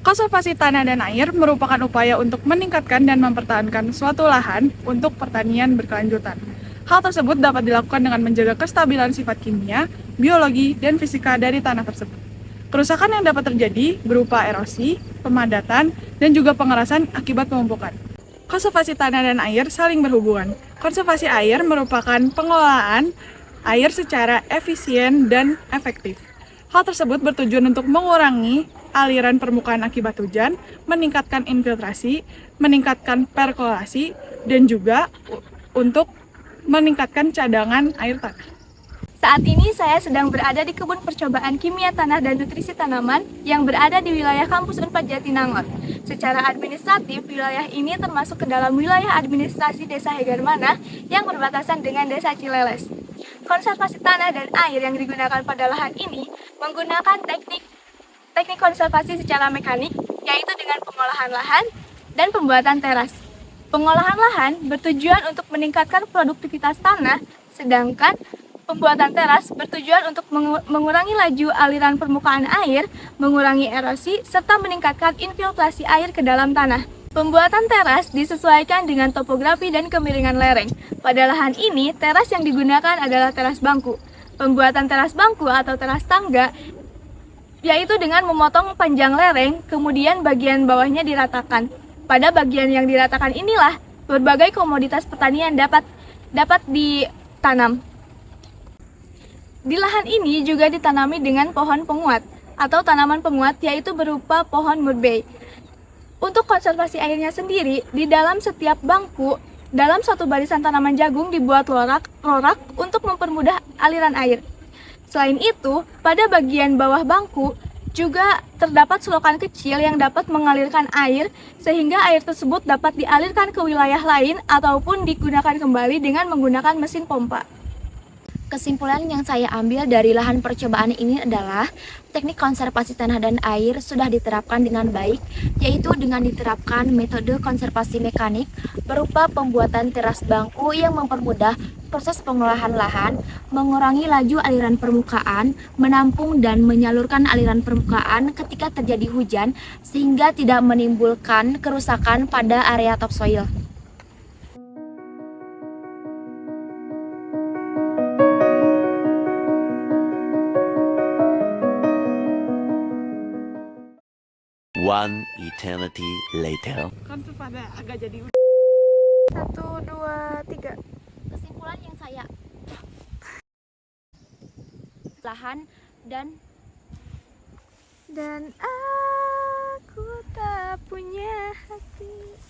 Konservasi tanah dan air merupakan upaya untuk meningkatkan dan mempertahankan suatu lahan untuk pertanian berkelanjutan. Hal tersebut dapat dilakukan dengan menjaga kestabilan sifat kimia, biologi, dan fisika dari tanah tersebut. Kerusakan yang dapat terjadi berupa erosi, pemadatan, dan juga pengerasan akibat penumpukan. Konservasi tanah dan air saling berhubungan. Konservasi air merupakan pengelolaan air secara efisien dan efektif. Hal tersebut bertujuan untuk mengurangi aliran permukaan akibat hujan, meningkatkan infiltrasi, meningkatkan perkolasi, dan juga untuk meningkatkan cadangan air tanah. Saat ini saya sedang berada di kebun percobaan kimia tanah dan nutrisi tanaman yang berada di wilayah kampus Unpad Jatinangor. Secara administratif, wilayah ini termasuk ke dalam wilayah administrasi Desa Hegarmana yang berbatasan dengan Desa Cileles. Konservasi tanah dan air yang digunakan pada lahan ini menggunakan teknik konservasi secara mekanik, yaitu dengan pengolahan lahan dan pembuatan teras. Pengolahan lahan bertujuan untuk meningkatkan produktivitas tanah, sedangkan pembuatan teras bertujuan untuk mengurangi laju aliran permukaan air, mengurangi erosi, serta meningkatkan infiltrasi air ke dalam tanah. Pembuatan teras disesuaikan dengan topografi dan kemiringan lereng. Pada lahan ini, teras yang digunakan adalah teras bangku. Pembuatan teras bangku atau teras tangga yaitu dengan memotong panjang lereng, kemudian bagian bawahnya diratakan. Pada bagian yang diratakan inilah berbagai komoditas pertanian dapat ditanam. Di lahan ini juga ditanami dengan pohon penguat atau tanaman penguat, yaitu berupa pohon murbe. Untuk konservasi airnya sendiri, di dalam setiap bangku, dalam suatu barisan tanaman jagung dibuat rorak untuk mempermudah aliran air. Selain itu, pada bagian bawah bangku juga terdapat selokan kecil yang dapat mengalirkan air sehingga air tersebut dapat dialirkan ke wilayah lain ataupun digunakan kembali dengan menggunakan mesin pompa. Kesimpulan yang saya ambil dari lahan percobaan ini adalah teknik konservasi tanah dan air sudah diterapkan dengan baik, yaitu dengan diterapkan metode konservasi mekanik berupa pembuatan teras bangku yang mempermudah proses pengolahan lahan, mengurangi laju aliran permukaan, menampung dan menyalurkan aliran permukaan ketika terjadi hujan sehingga tidak menimbulkan kerusakan pada area topsoil. One eternity later. Kan tuh pada agak jadi 1, 2, 3. Kesimpulan yang saya lahan dan Dan aku tak punya hati.